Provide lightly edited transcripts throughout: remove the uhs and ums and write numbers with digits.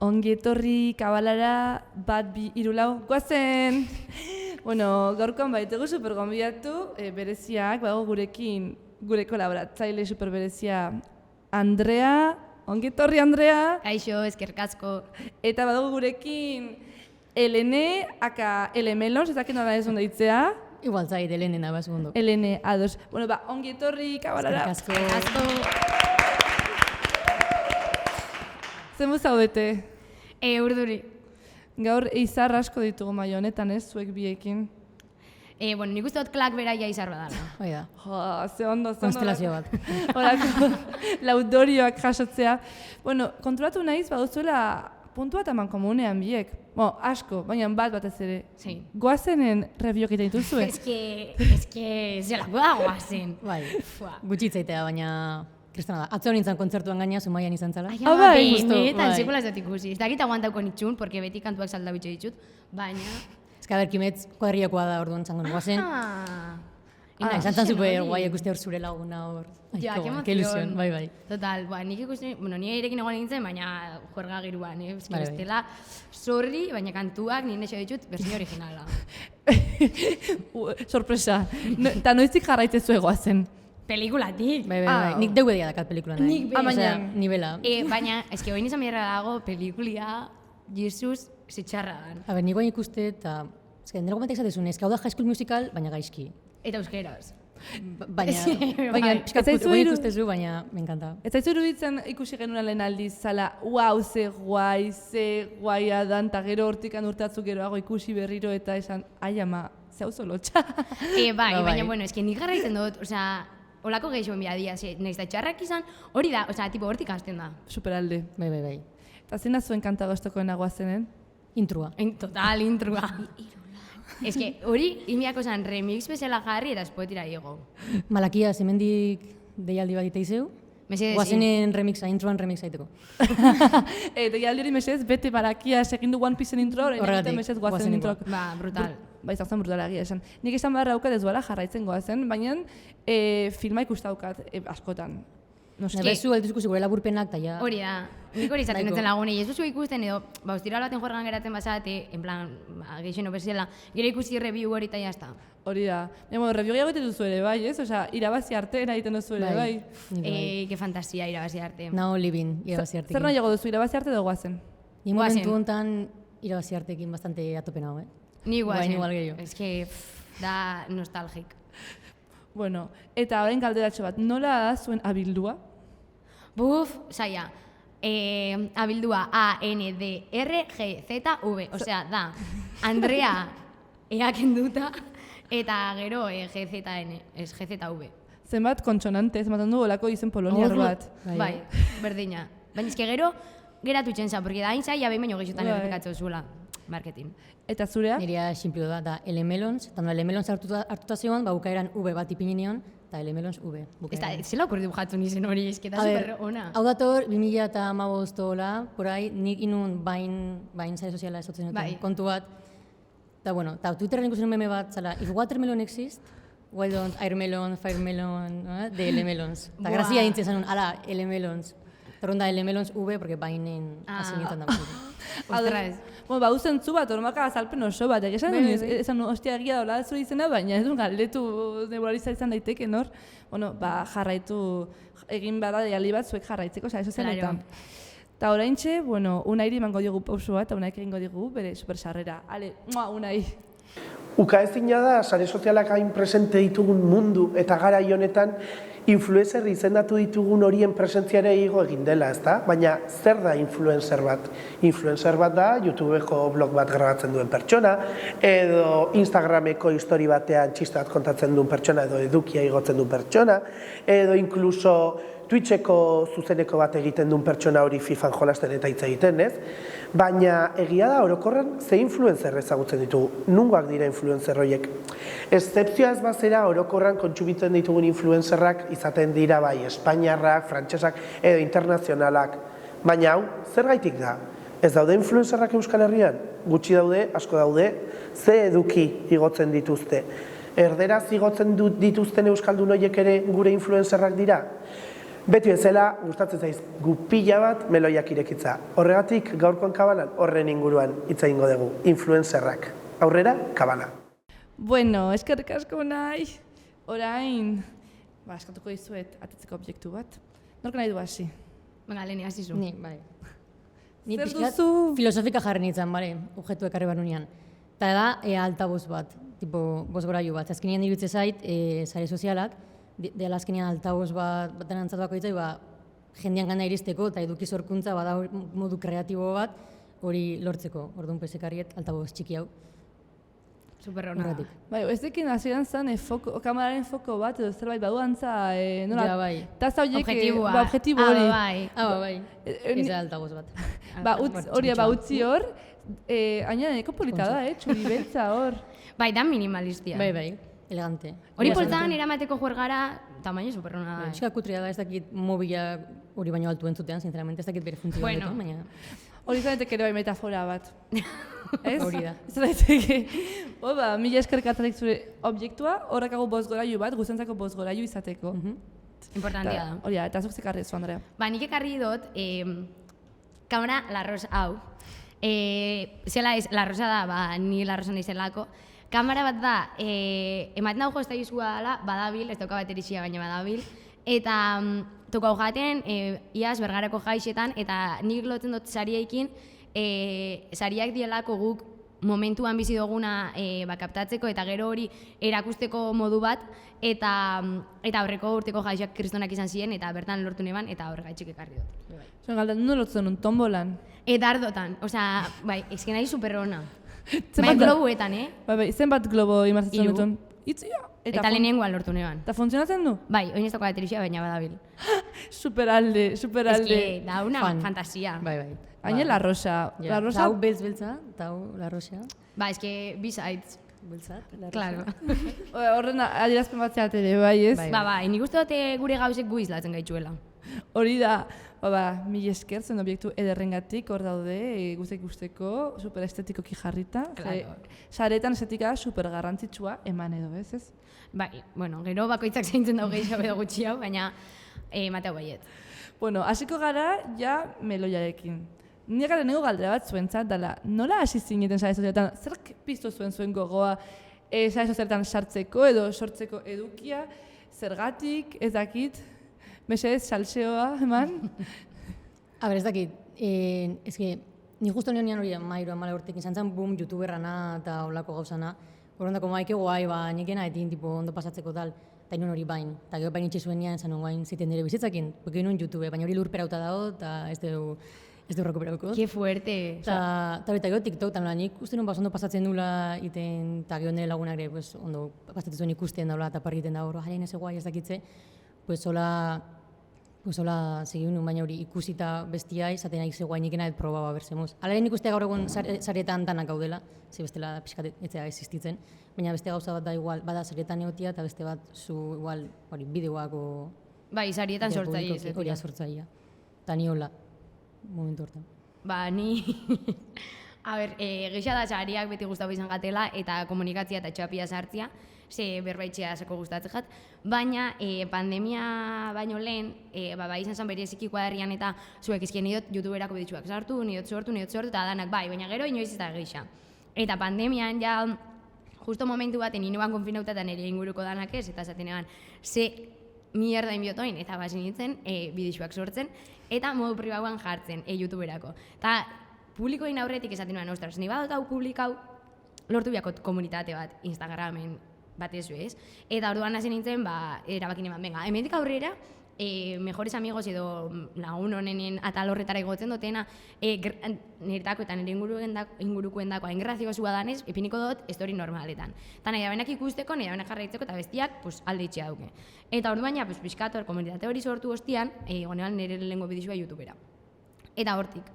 ongi etorri kabalara bat bi irulau guazen! Bueno, gaurkoan baitugu supergonbidatu bereziak, bago gurekin gure kolaboratzaile superberezia Andrea. Ongi etorri, Andrea! Kaixo, eskerrik asko. Eta badago gurekin Elene, aka Elemelons, ez dakit nola ez onda ditzea. Igual zait, Elene naba segundo. Elene, ados. Bueno, ongi etorri kabalara. Eskerrik asko. Zenbu zaudete? Urduri. Gaur izar asko ditugu maio honetan, ez, zuek biekin. Bueno, nik uste dut klak beraia izar badala. Hoi da. Jo, ze ondo. Konstelazio bat. Horako laudorioak jasotzea. Bueno, kontrolatu nahiz, baduzuela puntu bat eman komunean biek. Asko, baina batez ere. Sí. Goazenen rebiok egiten dituzue. Eske, zelako da goazen. Bai, gutxitzaitea, baina kristana da. Atzo nintzen kontzertuan gaina, Zumaian izan zala. Ai, bai, benetan, bai. sekula ez dut ikusi. Ez dakit aguantauko nitxun, porque beti kantuak saldabitxo ditut, baina... Ez que, kimetz kuadriakoa da orduan txango goazen. Esan zan super guai ikuste hor zure laguna hor. Ja, que que ilusión, bai. Total, nik ikusten, ni irekin egon nintzen, baina juerga giruan, Vale, bestela, sorri, baina kantuak nire xo ditut versión originala. Sorpresa. Eta noizik jarraitzezu egoazen. Pelikulatik. Bai. Nik deugu edia dakat pelikula nahi. Nik be. Osea, nivela. Baina, eski hori nizan bierra dago, pelikulia, Jesus, zitxarra dan. A ber, nik guain ikuste eta... Ez que, nire gomentek zatezun, ez hau da High School Musical, baina gaizki. Eta euskeraz. Baina, pixkat Ez zaizu guain iru- ikustezu, baina me encanta. Ez zaizu iruditzen ikusi genuen lehen aldiz, zala, wow, ze guaia dan, eta gero hortikan urtatzu geroago ikusi berriro eta esan, ai ama, zeu zolotxa. Baina, bai. bueno, eski nik jarraitzen dut, osea, olako gehiago biadia, nahiz da txarrak izan, hori da, osea, tipo hortik hasten da. Superalde. Bai. Eta zena zuen kanta goztokoen aguazenen? Intrua. Total, intrua. Ez que, hori, imiako zen remix bezala jarri eta espoetira igo. Malakia, zemendik deialdi bat iteizeu? Mesedez, Guazenen remixa, introan remixa iteko. Eta hori mesez, bete barakia egin du One Piecen intro, Horregatik, mesez guazen goazen introak. Ba, brutal. Bai, zauzen brutala egia esan. Nik esan beharra daukat ez duela jarraitzen goazen, baina filma ikustaukat askotan. Noski. Bezu, ikusi gure laburpenak, eta ja... Hori da, nik hori izaten Nahiko. dutzen lagunei, ez duzu ikusten edo, ostira baten juergan geratzen bazate, en plan, geixen bezala, gero ikusi review hori eta jazta. Hori da. Review egiten duzu ere, bai, ez? Osea, irabazi arte egiten duzu ere, bai. Que fantasia irabazi arte. Now living, irabazi artekin. Zer nahiago duzu, irabazi arte edo goazen? Ni momentu honetan irabazi artekin bastante atopen hau, Ni guazen. Igual gehiago. Ez que, da nostalgik. Bueno, eta orain galderatxo bat, nola da zuen abildua? Buf, saia. Abildua ANDRGZV, osea, da, Andrea eakenduta eta gero GZN, ez GZV. Zenbat kontsonante, ematen du olako izen poloniar bat. Bai, berdina. Baina ezke gero, geratu txenza, porque da hain zaila behin baino gehiotan Bai. errepikatzu zuela, marketing. Eta zurea? Nirea simplio da Elemelons, eta Elemelons hartuta zegoen, bukaeran V bat ipini nion, eta Elemelons V. Ez da, bukaeran. zela okurritu jatu nizen hori, ez da A ber, super ona. Hau dator, 2015 hola, por ahí, nik inun bain sare soziala esotzen duten Bai. kontu bat. Eta bueno, eta Twitterren ikusten meme bat, zala, if watermelon exists, why don't airmelon, firemelon, de Elemelons. Eta Buah. grazia dintzen zanun, ala, Elemelons. Torron da Elemelons V, porque bainen hasi nintzen da. Ostras. Badu zentzu bat, ormaka azalpen oso bat, esan Bai, duen, bai. esan ostia egia dola zure izena, baina ez duen galdetu neburaliza izan daiteke, nor? Bueno, jarraitu, egin bada deialdi bat zuek jarraitzeko, oza, eso zenetan. Eta oraintxe, bueno, Unairi emango diogu pausu bat, eta Unaik egingo digu bere supersarrera. Ale, Unai! Ukaezina da, sare sozialak hain presente ditugun mundu eta garai honetan influencer izendatu ditugun horien presentziare igo egin dela, ezta? Baina zer da influencer bat? Influencer bat da YouTubeko blog bat grabatzen duen pertsona, edo Instagrameko histori batean txiste bat kontatzen duen pertsona, edo edukia igotzen duen pertsona, edo inkluso Twitcheko zuzeneko bat egiten duen pertsona hori FIFAn jolasten eta hitz egiten, ez? Baina egia da orokorren ze influencer ezagutzen ditugu, nungoak dira influencer horiek. Excepzioa ez bazera orokorran kontsumitzen ditugun influencerrak izaten dira bai espainiarrak, frantsesak edo internazionalak. Baina hau, zergaitik da? Ez daude influencerrak Euskal Herrian? Gutxi daude, asko daude, ze eduki igotzen dituzte. Erderaz igotzen dituzten euskaldun horiek ere gure influencerrak dira? Beti bezala, gustatzen zaiz, gupila bat meloiak irekitza. Horregatik, gaurkoan kabalan, horren inguruan hitz egingo dugu, influencerrak. Aurrera, kabala. Bueno, eskerrik asko nahi. Orain, eskatuko dizuet atetzeko objektu bat. Nork nahi du hasi? Venga, Leni, hasi zu. Ni, bai. Ni Zer pixkat duzu? filosofika jarri nintzen, bale, objektu ekarri banunean. Eta da, altaboz bat, tipo, bozgorailu bat. Azkenean iruditzen zait, sare sozialak, dela azkenean altaboz bat denantzat bakoitzai, jendean gana iristeko eta eduki sorkuntza bada modu kreatibo bat hori lortzeko. Orduan pesekarriet altaboz txiki hau. Superrona. Horretik. Bai, ez dekin hasieran zen kameraren foko bat edo zerbait baduantza, nola? Ja, bai. Taza horiek, Objektiboa. objektibo hori. Bai. Bai. Ez da altaboz bat. Hori, utzi hor, aina neko polita da, txuri beltza hor. Bai, da minimalistia. Bai, elegante. Hori poltan eramateko juergara, tamaino superrona da. Txika kutria da, ez dakit mobila hori baino altu entzutean, sinceramente, ez dakit bere funtzioa Bueno. baina... Hori zanetek ere bai metafora bat. Ez? Hori da. Ez daiteke. Mila eskerkatarik zure objektua, horrekago bozgorailu bat, guztientzako bozgorailu izateko. Importantia da. Hori da, eta zuk zekarri zu, Andrea. Ba, nik ekarri dut, kamera La Rosa hau. Zela ez, La Rosa da, ni La Rosa naizelako. Kamera bat da, ematen dago ez da izua dela, badabil, ez dauka baterixia baina badabil. Eta tokau jaten, iaz Bergarako jaixetan, eta nik lotzen dut sariekin, sariak dielako guk momentuan bizi duguna kaptatzeko eta gero hori erakusteko modu bat, eta aurreko urteko jaixak kristonak izan ziren, eta bertan lortu neban, eta horregaitxik ekarri dut. Zuen galdan, nondo lotzen nun, tombolan. Eta ardotan, osea, bai, ezken nahi superrona. Bai, globuetan, Bai, zenbat globo imartzen Hiru. duten? Itzia! Eta lehenengoan lortu neban. Eta funtzionatzen du? Bai, oin ez dauka baterixia, baina badabil. Superalde. Ez que, da una fantasia. Bai. Haine La Rosa. Ja. La Rosa, Hau beltza, eta hau La Rosa. Ba, ez que, besides. Beltzat, La Rosa. Claro. horren adierazpen bat zeat ere, bai, ez? Bai, nik uste dute gure gauzek gu izlatzen gaitxuela. Hori da, mila esker zen objektu ederrengatik hor daude, guztek guzteko, super estetikoki jarrita. Claro. Saretan estetika super garrantzitsua eman edo, ez? Bai, bueno, gero bakoitzak zaintzen dago gehiago edo gutxi hau, baina mateu baiet. Bueno, hasiko gara ja meloiarekin. Nik gara nego galdera bat zuentzat dela, nola hasi zineten sare sozialetan, zerk piztu zuen gogoa sare sozialetan sartzeko edo sortzeko edukia, zergatik, ez dakit, mesedez, salseoa, eman? A ber, ez dakit, ni justo nion hori mairu amala urtekin izan zen, boom, youtuberrana eta holako gauzana, horrendako maike guai, nikena etin tipo ondo pasatzeko tal, eta inun hori bain. Eta gero bain itxe zuen nian, zan guain ziten nire bizitzakin, porque inun YouTube, baina hori lurperauta dago, eta ez du recuperauko. Qué fuerte. Eta gero TikTok, eta nik uste nun ondo pasatzen dula iten, eta gero nire lagunak ere, ondo pasatzen zuen ikusten daula, eta parri egiten da hori, jalein ez guai ez dakitze, hola segi unun, baina hori ikusita bestia izaten nahi ze guai nik nahi probaba berzemuz. Hala nik uste gaur egun saretan danak gaudela, ze bestela pixkat etzea existitzen, baina beste gauza bat da igual, bada saretan egotia eta beste bat zu igual hori bideoak o... Bai, sarietan sortzaile ez. Hori sortzailea. Eta ni hola, momentu hortan. Ba, ni... A ber, gisa da sariak beti gustatu izan gatela eta komunikatzia eta txapia sartzia, ze berbaitxea zeko gustatzen jat, baina pandemia baino lehen, bai izan zen bereziki kuadrian eta zuek izkien nidot youtuberako biditxuak sartu, nidot sortu, eta danak bai, baina gero inoiz ez da gisa. Eta pandemian ja, justo momentu baten inoan konfinauta eta nire inguruko danak ez, eta esaten egan, ze mierda inbiotoin, eta bazen nintzen biditxuak sortzen, eta modu pribauan jartzen youtuberako. Eta publikoin aurretik esaten nuen, ostras, ni badot hau publikau, lortu biakot komunitate bat Instagramen batez ez. Eta orduan hasi nintzen, erabakin eman, venga, hemendik aurrera, mejores amigos edo lagun honenen atal horretara igotzen dutena, niretako eta nire ingurukoen dako hain graziosua danez, ipiniko dut story normaletan. Eta nahi benak ikusteko, nahi benak jarraitzeko eta bestiak alde itxea duke. Eta orduan ja, pixkator, komunitate hori sortu ostian, gonean nire lehengo bidizua youtubera. Eta hortik.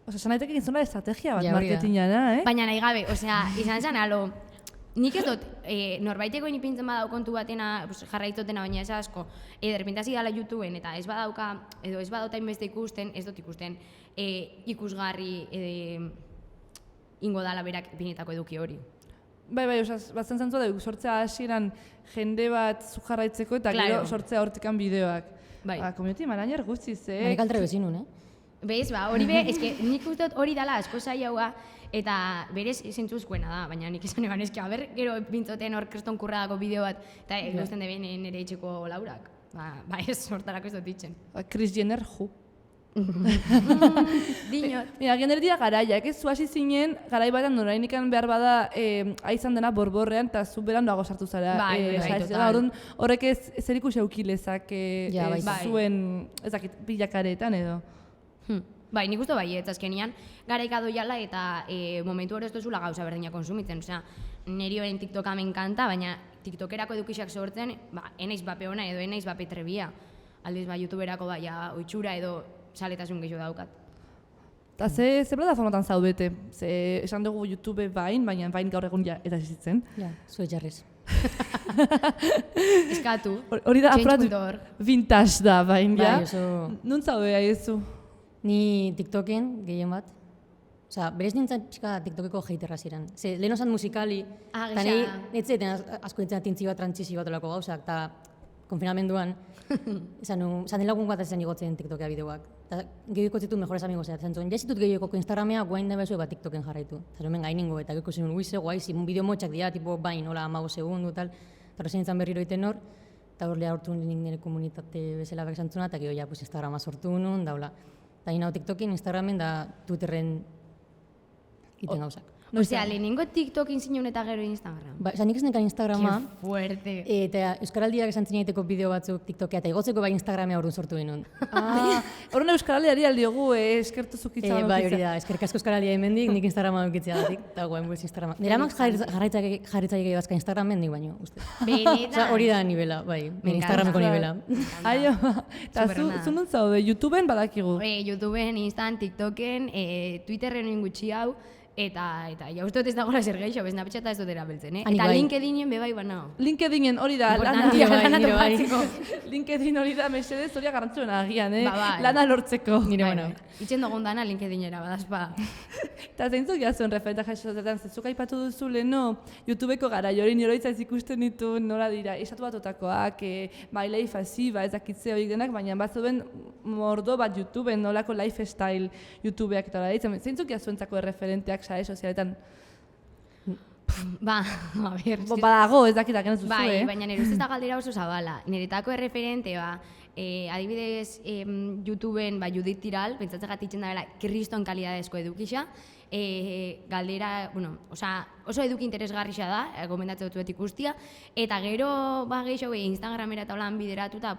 Osa, sanaitek egin zona estrategia bat Ja, hori da. marketingana, Baina nahi gabe, osea, izan zen alo, nik ez dut, norbaiteko ipintzen badau kontu batena, jarraitzotena baina ez asko, derrepentasi dala YouTubeen eta ez badauka, edo ez badauta inbeste ikusten, ez dut ikusten ikusgarri ingo dala berak ipinetako eduki hori. Bai, osea, batzen zantzua da, sortzea hasieran jende bat zu jarraitzeko eta Claro. gero sortzea hortikan bideoak. Bai. Community manager guztiz, Nik altere bezinun, Bez, hori be, eske nik uste dut hori dela asko zailagoa eta berez zentzuzkoena da, baina nik esan eban eske, gero bintzoten hor kriston kurradako bideo bat, eta ikusten deben nire etxeko laurak. Ba ez, hortarako ez dut ditzen. Kris Jenner, ju. Dinot. Mira, gender dira garaiak, ez zu hasi zinen, garai batan norainikan behar bada aizan dena borborrean, eta zu beran doago sartu zara. Bai, total. Orduan, horrek zer ikusi aukilezak Ja, bai. zuen, ezakit, bilakaretan edo. Bai, nik uste bai, ez azkenian garaika doiala eta momentu hori ez duzula gauza berdina konsumitzen. Osea, niri horren TikToka me encanta, baina TikTokerako edukisak sortzen, enaiz bape ona edo enaiz bape trebia. Aldiz, YouTuberako oitxura edo saletasun gehiago daukat. Eta ze plataformatan zaudete? Ze esan dugu YouTube bain, baina bain gaur egun ja eta zitzen. Ja, zuet jarrez. Eskatu. Hori da, Change.org. vintage da bain, ja? Bai, oso... Nun zaude haiezu? Ni TikToken gehien bat. Osea, berez nintzen pixka TikTokeko haterra ziren. Ze, lehen osan musikali, eta gisa. netzeten asko nintzen atintzi bat, trantzizio bat olako gauzak, eta konfinamenduan, zan lagun bat ezen igotzen TikTokea bideoak. Eta gehioko zitut mejores amigos edatzen zuen, jasitut gehioko Instagramea guain da bezue bat TikToken jarraitu. Eta hemen gainingo, eta gehioko zinun, uize, guai, zin bideo motxak dira, tipo bain, hola, 15 segundu, tal. Eta horrezen nintzen berriro iten hor, eta hor lehortu nik nire komunitate bezala beksantzuna, eta gero ja, pues, Instagrama sortu nun, daula. Eta hina TikTokin, Instagramen, da Twitterren iten gauzak. Osea, lehenengo TikTokin zinun eta gero Instagram. Ba, esan nik ez nekan Instagrama, Qué fuerte. eta Euskaraldiak esan zinaiteko bideo batzuk TikTokea, eta igotzeko bai Instagramea orduan sortu genuen. Horren Euskaraldiari aldiogu, eskertu zukitza. Bai, hori da, eskerrik asko Euskaraldia hemendik, nik Instagrama dukitzea datik, eta guain buiz Instagrama. Nire amak jarritzaik egin bazka Instagramen nik baino, uste. Osa, hori da nivela, bai, nire Instagrameko nivela. Aio, eta Superrona. zu nun zaude, YouTubeen badakigu. YouTubeen, Instan, TikToken, Twitterren gutxi hau, eta ja uste dut ez dagoela zer gehiago, Snapchata ez dut erabiltzen, Anik Eta bai. LinkedInen bebai banao. LinkedInen hori da, Importantia, bai, lana nire bai. topatzeko. LinkedIn hori da, mesedez hori garrantzuen agian, Ba, bai. lana lortzeko. Nire Bai, bueno. bai. Itzen dugun dana LinkedInera, badazpa. Eta zeintzuk jazuen referenta jasotetan, zezuk aipatu duzu leheno, YouTubeko gara, jori niroitzaz ikusten ditu nola dira, esatu batotakoak, bai life ba, ezakitze horiek denak, baina bat zuen mordo bat YouTubeen, nolako lifestyle YouTubeak eta hori ditzen. Zeintzuk jazuentzako referenteak sare sozialetan? Ba, a ber, Badago, ez dakit agen ez duzu, bai, baina nire ustez da galdera oso zabala. Niretako erreferente, adibidez, YouTubeen, Judith Tiral, pentsatzen gatitzen da bela, kriston kalidadezko edukisa, galdera, oso eduki interesgarria da, gomendatzen dut ikustia, eta gero, gehiago, Instagramera eta holan bideratuta,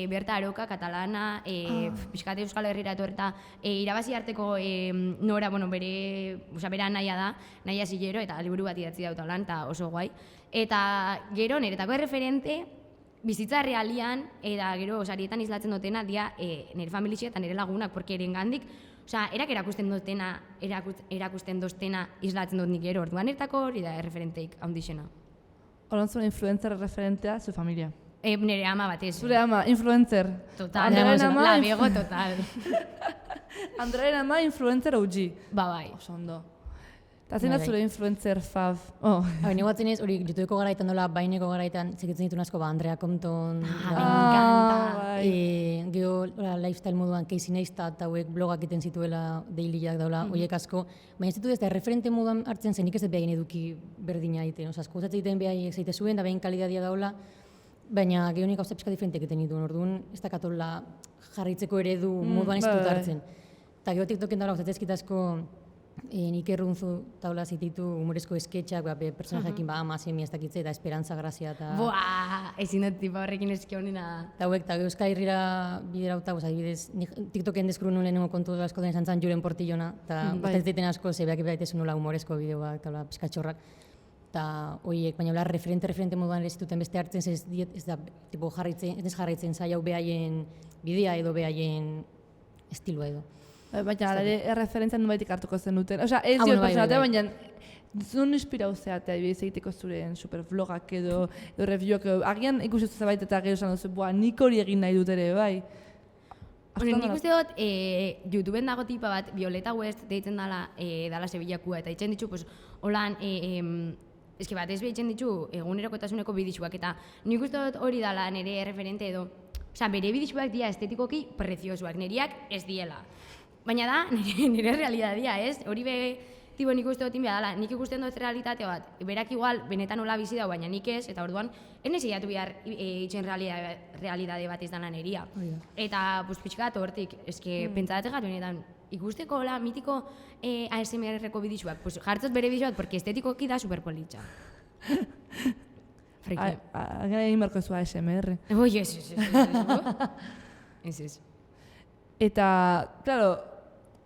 Berta Aroka, katalana, pixkate Euskal Herrira etorreta, irabazi arteko nora, bera naia da, naia zilero, eta liburu bat idatzi dauta holan, eta oso guai. Eta gero, niretako erreferente, bizitza realian, eta gero sarietan islatzen dutena, dia nire familia eta nire lagunak, porque erengandik, erak erakusten doztena islatzen dut nik gero, orduan ertako hori da erreferenteik handixena. Horan zuen influencer referentea, zu familia. Nire ama batez. Zure ama, influencer. Total, Andrearen ama, la bego total. Andrearen ama, influencer OG. Bai. Oso ondo. Eta zein da Bai. zure influencer fav? Ni guatzen ez, hori YouTubeko garaitan dola, baineko garaitan, segitzen ditu asko, Andrea Compton, Me encanta. bai. Gero lifestyle moduan Casey Neistat eta hauek blogak egiten zituela dailyak daula, horiek asko. Baina ez ditu ez da referente moduan hartzen zen, nik ez dut behaien eduki berdina egiten. Osa, asko usatzen egiten behaiek zeite zuen, da behin kalidadia daula, baina gero nik gauza pixka diferentek egiten dituen, orduan ez da katola jarraitzeko eredu moduan ez dut bai. hartzen. Eta gero TikToken daula usatzen asko nik erruntzu taula zititu humorezko esketxak, personajekin ama, semia ez dakitze, eta esperantza, grazia, eta... Buah, ezin dut tipa horrekin eski honena. Eta hauek, eta Euskal Herrira biderauta, adibidez, TikToken deskuru nuen lehenengo kontu asko den izan zen Julen Portillona, eta bai. ez daiten asko, zebeak ibaitezun nola humorezko bideoak, eta pizkatxorrak. Eta horiek, baina referente moduan ere zituten beste hartzen, ez da tipo, jarraitzen zai hau behaien bidea edo behaien estilua edo. Baina, ere, erreferentzia nubaitik hartuko zen duten. Osea, ez bueno, dio bai, personatea, bai. baina zuen inspirau zeatea, adibidez egiteko zuren supervlogak edo reviewak edo, agian ikusi zebait eta gero esan duzu, nik hori egin nahi dut ere, bai. Nik uste dut, YouTubeen dago tipa bat, Violeta West deitzen dala Sevillakua, eta ditzen ditu, holan, eski batez behitzen ditu egunerokotasuneko bidixuak, eta nik uste dut hori dala nire referente edo, osea, bere bidixuak dira estetikoki preziosuak, niriak ez diela. Baina da, nire realidadia, ez? Hori tipo nik uste dut inbia dela, nik ikusten dut realitate bat, berak igual benetan hola bizi da, baina nik ez, eta orduan, ez nezidatu behar itxen realidade bat ez dana neria. Eta, pixka bat hortik, eske, pentsatzen gatu benetan, ikusteko hola mitiko ASMR-reko bidixuak, jartzot bere bidixuak, porque estetikoki da superpolitxa. Friki. Gara egin barko zua ASMR. Oi, ez. Eta, claro,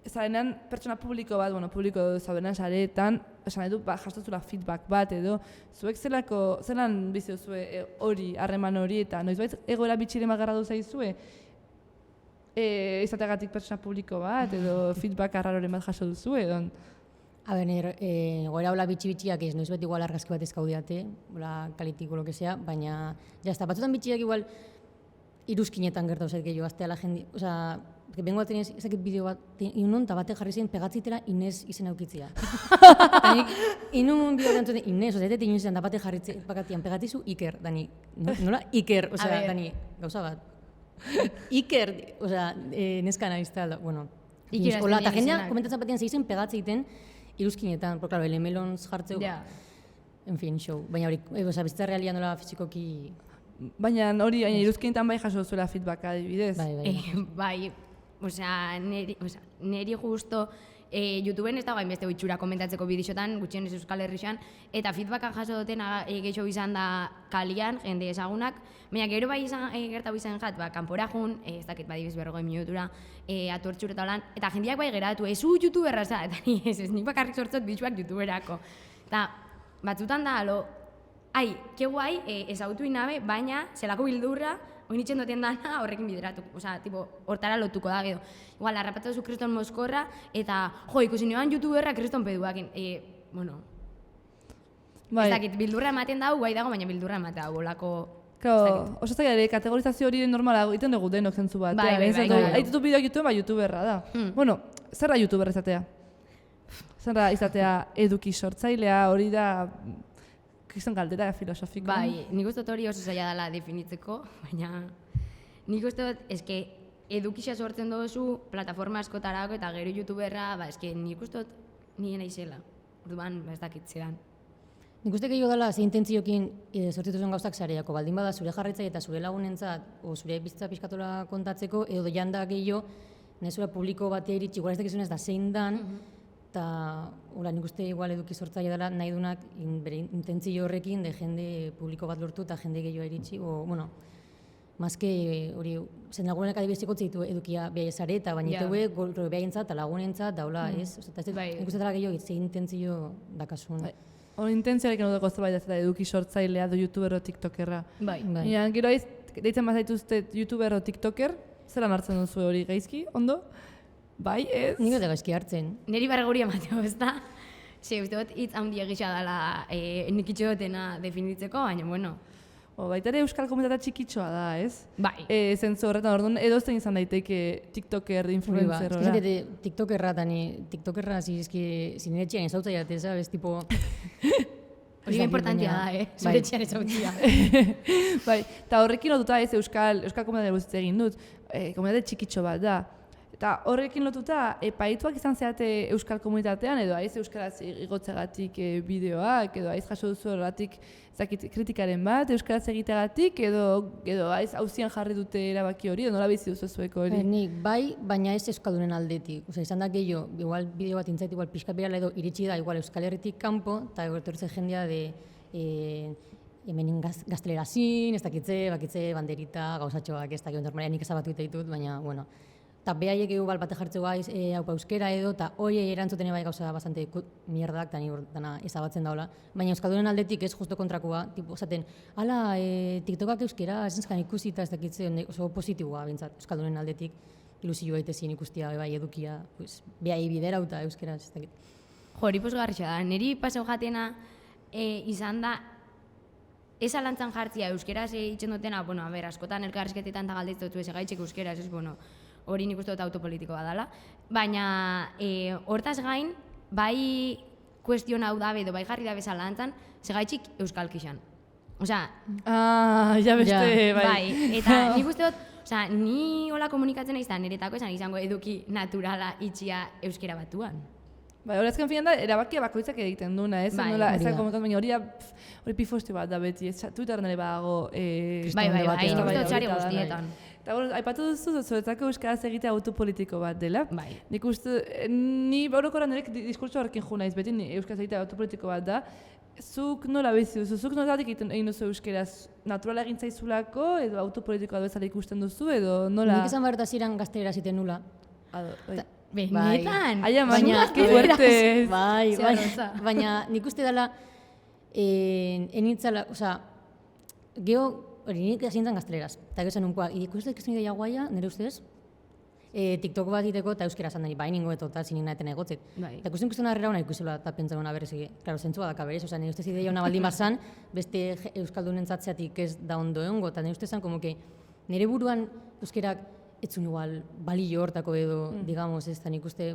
zarenean pertsona publiko bat, publiko zaudenan sareetan, esan nahi du, jastozula feedback bat edo, zuek zelan bizi duzue hori, harreman hori, eta noizbait egoera bitxiren bagarra du zaizue, izateagatik pertsona publiko bat, edo feedback arraroren bat jaso duzu, edo? A ber, goera hola bitxiak ez, noizbait igual argazki bat ezkaudiate, hola kalitiko lo que sea, baina, jazta, batzutan bitxiak igual iruzkinetan gertau zait gehiago, aztea la jende, osea, bengo baten ezakit bideo bat, inun, eta batek jarri zen pegatzitela Inez izen aukitzia. Inun bideo gantzuten Inez, osea, eta inun zen, eta batek jarri pakatian pegatizu Iker, Dani, nola Iker, osea, Dani, gauza bat. Iker, osea, neska naizta, bueno, hola, eta jendea komentatzen batean zeizen pegatzeiten iruzkinetan, porque claro, elemelons jartzeu, en fin, show, baina hori, osea, bizitza realia nola fizikoki. Baina hori, iruzkinetan bai jaso zuela feedback adibidez. Bai, osea, neri justo YouTubeen ez dago hainbeste itxura komentatzeko bidixotan, gutxienez Euskal Herrixan, eta feedbacka jaso dutena gehiago izan da kalian, jende ezagunak, baina gero bai gertatu izan jat, kanpora jun, ez dakit badibes 40 minutura, atortxur eta holan, eta jendeak bai geratu, ez YouTuberra za, eta ez nik bakarrik sortzot bitxuak YouTuberako. Eta batzutan da, ai, ke guai, ezagutu inabe, baina zelako bildurra, oinitzen duten dana horrekin bideratu, osea, tipo, hortara lotuko da gero. Igual, harrapatu zu kriston mozkorra, eta, ikusi nioan YouTuberra kriston peduakin, bueno, ez dakit, bildurra ematen dago, guai dago, baina bildurra ematen dago, bolako... Claro, oso zaila ere, kategorizazio hori normala egiten dugu denok zentzu bat. Bai. Aitutu bideoak YouTubeen, YouTuberra da. Bueno, zer da YouTuberra izatea? Zer da izatea eduki sortzailea, hori da... Kriston galdera filosofiko. Bai, nik uste dut hori oso zaila dela definitzeko, baina nik uste dut, eske, edukixa sortzen duzu plataforma askotarako eta gero YouTuberra, eske, nik uste dut nire naizela. Orduan, ez dakitzean. Nik uste gehiago dela, ze intentziokin sortzituzuen gauzak zareako, baldin bada zure jarraitzaile eta zure lagunentzat, o zure bizitza pixkatola kontatzeko, edo janda gehiago, nezura publiko batea iritsi, igual ez dakizunez da zein dan, eta nik uste igual eduki sortzaile dela nahi dunak bere intentzio horrekin de jende publiko bat lortu eta jende gehiago iritsi, bueno, mazke hori, zen lagunenak adibiziko ditu edukia behar zareta, baina iteue behaentzat eta lagunentzat daula, ez? Nik uste dela gehiago ze intentzio dakasun. Hori intentzioarekin dut gozta da eduki sortzailea do YouTuber o TikTokerra. Bai. Gero deitzen bazaituzte YouTuber o TikToker, zelan hartzen duzu hori gaizki, ondo? Bai, ez? Nik eta gaizki hartzen. Neri barguri emateo, ez da? Uste dut, hitz handia gisa dela nik itxo dutena definitzeko, baina, bueno. Baita ere euskal komunitatea txikitxoa da, ez? Bai. Zentzu horretan, orduan, edozein izan daiteke TikToker, influencer, horra? Ez TikTokerra, TikTokerra zinetxean ezautzaiat, ez, abez, tipo... Hori importantia da, zinetxean ezautzia. Bai, eta horrekin lotuta ez euskal komunitatea guztiz egin dut, komunitatea txikitxo bat da. Eta horrekin lotuta, epaituak izan zeate euskal komunitatean, edo aiz euskaraz igotzegatik bideoak, edo aiz jaso duzu horretik kritikaren bat euskaraz egiteagatik, edo aiz hauzian jarri dute erabaki hori, edo nola bizi duzu zueko hori? Nik bai, baina ez euskaldunen aldetik. Osa, izan da gehiago, igual bideo bat intzait, igual pixka berala edo iritsi da, igual Euskal Herritik kanpo, eta etortzen jendea de hemenin gaztelerazin, ez bakitze banderita, gauzatxoak, ez dakit normalean nik ezabatu ditut, baina, bueno. Eta behaiek igual bate jartzeko gaiz haupa euskera edo, eta hoi erantzuten bai gauza bastante mierdak, eta ezabatzen daula. Baina euskaldunen aldetik ez justo kontrakoa, tipo, esaten, ala, TikTokak euskera, ez nizkan ikusita, ez dakitzen, oso positiboa bintzat, euskaldunen aldetik ilusio baitezien ikustia, bai edukia, behai biderauta euskera, ez dakit. Jo, hori posgarritxa da, niri pasau jatena izan da, ez alantzan jartzia euskeraz itxen dutena, bueno, a ber, askotan elkarrizketetan eta galdetz dut gaitxek euskeraz, ez, bueno, hori nik uste dut autopolitikoa dela, baina hortaz gain, bai kuestion hau dabe edo bai jarri dabe zalantzan, segaitxik euskalkixan. Osea, ja beste, bai, eta nik uste dut, osea, ni hola komunikatzen naiz da niretako esan izango eduki naturala itxia euskera batuan. Bai, hori azken finan da, erabakia bakoitzak egiten duna, ez? Bai, Nola, ez da komunikatu, baina hori pifostio bat da beti, ez Twitterren ere badago... Bai, nik uste dut txari guztietan. Eta aipatu duzu, zuretzako euskaraz egitea autopolitiko bat dela. Bai. Nik uste, ni orokorran nirek diskurtso horrekin jo naiz, beti euskaraz egitea autopolitiko bat da. Zuk nola bizi duzu, zuk nolatik egin duzu euskeraz, naturala egin zaizulako, edo autopolitikoa bezala ikusten duzu, edo nola... Nik esan behar dut hasieran gaztelera ziten nula. Benetan? Aia, baina, que fuerte. Bai, baina nik uste dela, enitzala, oza, geho, hori nik esintzen gazteleraz, eta gero zen unkoa, ikusten ikusten ideia guaia, nire ustez, TikTok bat iteko eta euskera zan dani, bai ningo eta zinin naeten egotzet. Eta ikusten harrera hona ikusela eta pentsa hona berez, klaro, zentzua daka berez, nire ustez ideia hona baldin bazan, beste euskaldunen zatzeatik ez da ondo egongo, eta nire ustez zan, como que nire buruan euskerak etzun igual balio hortako edo, digamos, ez da nik uste,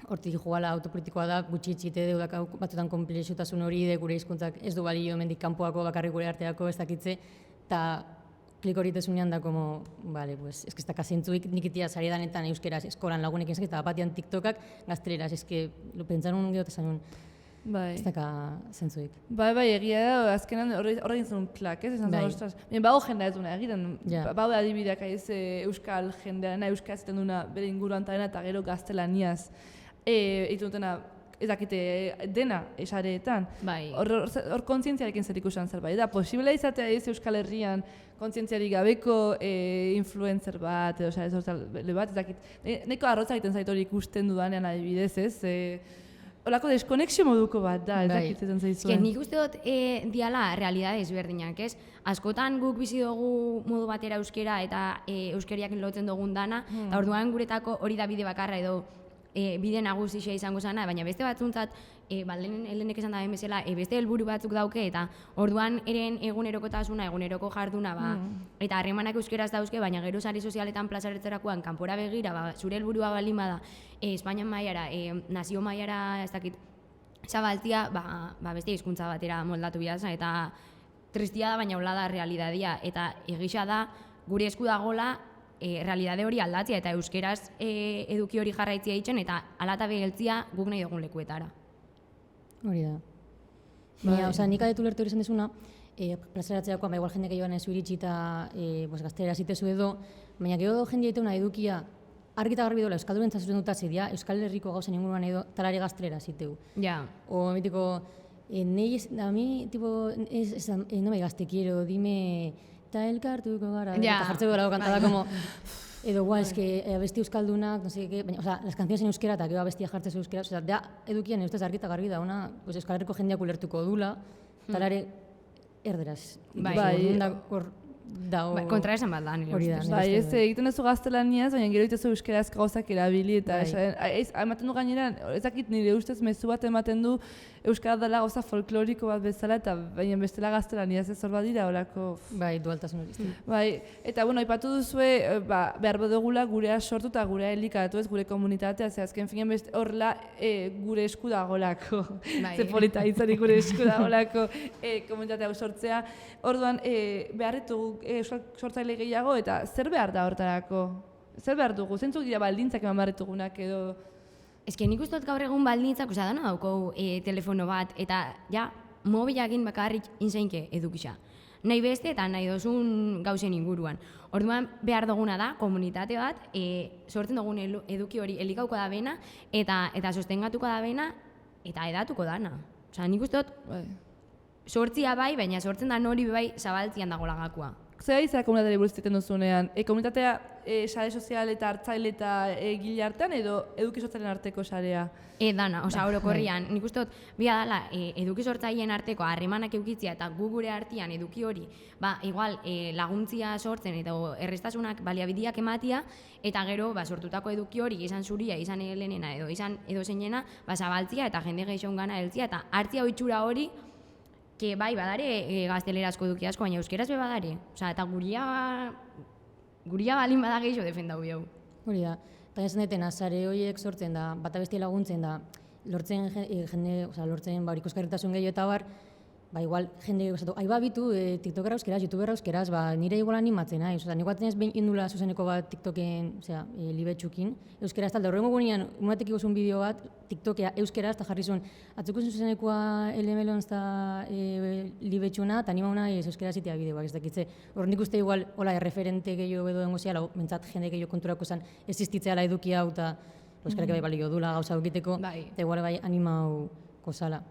hortik jugala autopolitikoa da, gutxi-itxite deudak batzutan konplexutasun hori de gure hizkuntzak ez du balio hemendik kanpoako bakarrik gure arteako ez dakitze, eta klik hori tezunean da como, vale, pues, es que ez da kasentzuik nikitia sari danetan euskeraz eskolan lagunekin ez eta batian TikTokak gazteleraz, ez que lo pentsarun gehote zanun, ez daka zentzuik. Bai, egia da, azkenan horregin zen un klak, ez? Esan ostras, bago jendea ez duna egiten, bago adibideak aiz euskal jendearena, euskara ziten duna bere inguruan eta gero gaztelaniaz egiten dutena ez dakite dena esareetan. Hor kontzientziarekin zer ikusten zerbait da. Posible izatea ez Euskal Herrian kontzientziarik gabeko influencer bat, edo ez bat, ez dakit. Neko arrotza egiten zait hori ikusten dudanean adibidez, ez? Olako deskonexio moduko bat da, ez dakit ezen zaizuen. Nik uste dut diala realidade ezberdinak, ez? Askotan guk bizi dugu modu batera euskera eta euskeriak lotzen dugun dana, eta orduan guretako hori da bide bakarra edo bide nagusia izango zana, baina beste batzuntzat, Helenek esan da bezala, beste helburu batzuk dauke, eta orduan eren egunerokotasuna, eguneroko jarduna, eta harremanak euskeraz dauzke, baina gero sare sozialetan plazaretzerakoan kanpora begira, zure helburua baldin bada, Espainian mailara, nazio mailara, ez dakit, zabaltzia, beste hizkuntza batera moldatu bidazan, eta tristia da, baina hola da realidadia, eta egisa da, gure esku dagola, realidade hori aldatzea eta euskeraz eduki hori jarraitzea ditzen eta alata begeltzia guk nahi dugun lekuetara. Hori da. Baina, nik adetu lertu hori zen desuna, plazaratzeakoan, igual jendek joan ez iritsi eta gaztelera zitezu edo, baina gero jende dituna edukia argi eta garbi dola euskalduren txasuzen dut azidia, Euskal Herriko gauzen inguruan edo talare gaztelera ziteu. Ja. O, mitiko, a mi, tipo, no me gaste quiero, dime... eta elkartuko gara, eta jartzeko gara kantada, como, edo guai, eske, abesti euskaldunak, no sé, baina, oza, las canciones en euskera, eta gero abestia jartzez euskera, oza, da, edukian, ustez argi eta garbi da, ona, pues, Euskal Herriko jendeak ulertuko dula, talare, erderaz. Kontra esan bat da, nire ustez. Bai, ez egiten duzu gaztelaniaz, baina gero egitezu euskaraz gauzak erabili, eta ematen du gainera, ez dakit nire ustez mezu bat ematen du euskara dela gauza folkloriko bat bezala, eta baina bestela gaztelaniaz ez hor badira horako. Bai, dualtasun hori. Bai, eta bueno, aipatu duzue, behar badugula gurea sortu eta gurea elikatu ez, gure komunitatea, ze azken finean horrela gure esku dagolako, ze polita izanik gure esku dagolako komunitatea sortzea. Orduan, beharritu euskal sortzaile gehiago, eta zer behar da hortarako? Zer behar dugu? Zentzuk dira baldintzak eman beharritugunak edo... Ez que nik uste dut gaur egun baldintzak, oza, dana daukou telefono bat, eta ja, mobilakin bakarrik inzainke edukisa. Nahi beste eta nahi dozun gauzen inguruan. Orduan behar duguna da, komunitate bat, sortzen dugun eduki hori elikauko da bena, eta sostengatuko da bena, eta edatuko dana. Oza, nik uste dut... Sortzia bai, baina sortzen da nori bai zabaltzian dago lagakoa. Zer izan komunitateari buruz egiten duzunean? Komunitatea sare sozial eta hartzaile eta gile artean edo eduki sortzaileen arteko sarea? Dana, oza, orokorrian. Nik uste dut, bia dala, eduki sortzaileen arteko harremanak eukitzia eta gu gure artean eduki hori, igual laguntzia sortzen eta errestasunak baliabideak ematia, eta gero sortutako eduki hori izan zuria, izan helenena edo izan edo zeinena, zabaltzia eta jende gehiago gana heltzia eta hartzia oitxura hori, que bai, badare gaztelerazko eduki asko, baina euskeraz be badare. Osa, eta guria balin bada gehiago defendau biau. Hori da. Eta esan detena, sare horiek sortzen da, bata bestia laguntzen da, lortzen jende, lortzen ikusgarritasun gehiago eta bar, igual jende esatu, bitu TikTokera euskeraz, YouTubera euskeraz, nire igual animatzen naiz, nik batzen ez behin indula zuzeneko bat TikToken, libetxukin, euskeraz talde, horrengo gunean, unatek igozun bideo bat, TikTokea euskeraz, eta jarri zuen, atzukuzun zuzenekoa LMLONz eta libetxuna, eta anima una euskeraz itea bideoak, ez dakitze, hor nik uste igual, referente gehiago edo dengo ziala, mentzat jende gehiago konturako zen, existitzeala eduki hau, eta euskarak balio dula gauza egiteko, eta igual animau kozala.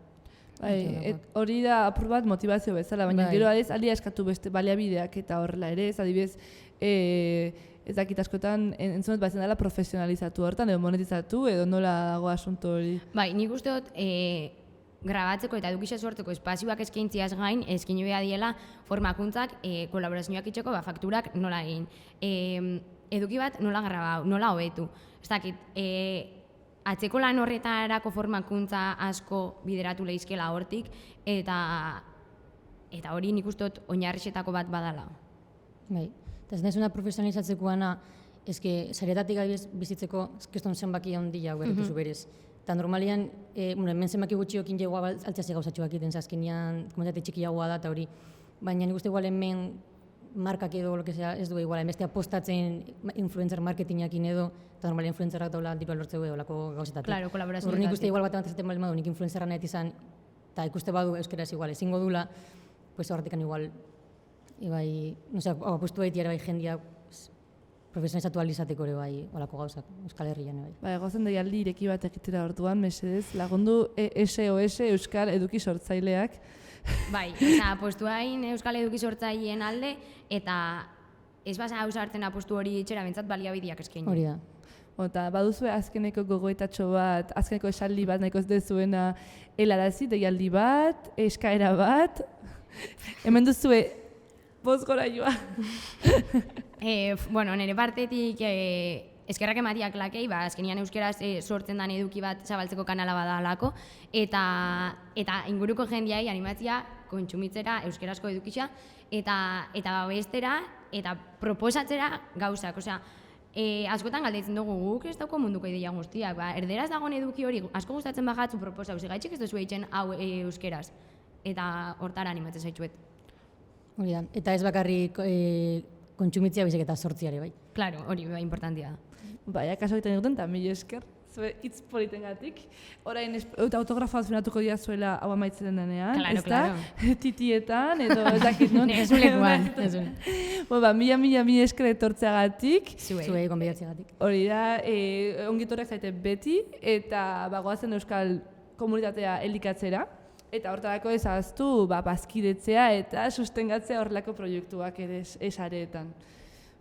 Hori da apur bat motivazio bezala, baina gero aldia eskatu beste baliabideak eta horrela ere, ez adibidez, ez dakit askotan entzunet batzen dela profesionalizatu hortan, edo monetizatu, edo nola dago asunto hori? Bai, nik uste dut grabatzeko eta edukisa sortzeko espazioak eskaintziaz gain, eskaini behar diela formakuntzak kolaborazioak itxeko, fakturak nola egin. Eduki bat nola grabau, nola hobetu. Ez dakit, atzeko lan horretarako formakuntza asko bideratu lehizkela hortik, eta hori nik uste dut oinarrixetako bat badala. Bai, eta ez nezuna profesionalizatzekoana, ezke saretatik bizitzeko keston zenbaki handia berrituzu berez. Eta normalian, hemen zenbaki gutxiokin jegoa altxase gauzatxoak iten azkenean, komunitate txikiagoa da eta hori, baina nik uste igual hemen markak edo ez du igual, emestea postatzen influencer marketingakin edo, eta normalian influencerrak daula dirua lortzeu edo lako gauzetatik. Claro, kolaborazioetatik. Hor nik uste igual bat ezaten bali madu, nik influencerra nahet izan, eta ikuste badu euskeraz igual, ezingo dula, pues horretikan igual, apustu baiti ere bai jendia profesionalizatu alizateko ere bai, olako gauzak, Euskal Herrian bai. Ba, egozen daialdi ireki bat egitera orduan, mesedez, lagundu SOS Euskal Eduki Sortzaileak. Bai, apostu hain Euskal Eduki Sortzaileen alde, eta ez basa hau sartzen apostu hori itxera bentsat baliabideak eskaini. Hori da. Eta baduzue azkeneko gogoetatxo bat, azkeneko esaldi bat nahiko ez dezuena helarazi, deialdi bat, eskaera bat, hemen duzue bozgorailua. Nire partetik eskerrak ematiak lakei, azkenian euskeraz sortzen den eduki bat zabaltzeko kanala badalako, eta inguruko jendiai animatzia kontsumitzera euskerazko edukitza, eta bestera, eta proposatzera gauzak. Askotan galdetzen dugu guk ez dauko munduko ideia guztiak, erderaz dagoen eduki hori asko gustatzen bagatzu proposau, gaitxik ez duzu eitzen hau euskeraz, eta hortara animatzen zaitzuet. Hori da, eta ez bakarrik kontsumitzia bizek eta sortziare bai. Claro, hori bai importantia da. Bai, akaso egiten duten, eta mila esker, zue hitz politengatik. Orain autografoa zunatuko diazuela hau amaitzen denean, ez da? Titietan, edo ez dakit non. Nezulekuan. Mila esker etortzeagatik. Zuei gonbidatzeagatik. Hori da, ongitorrak zaite beti, eta goazen euskal komunitatea elikatzera. Eta hortarako ezaztu bazkidetzea eta sustengatzea horrelako proiektuak ere esareetan.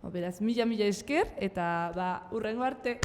Beraz, mila esker eta hurrengo arte.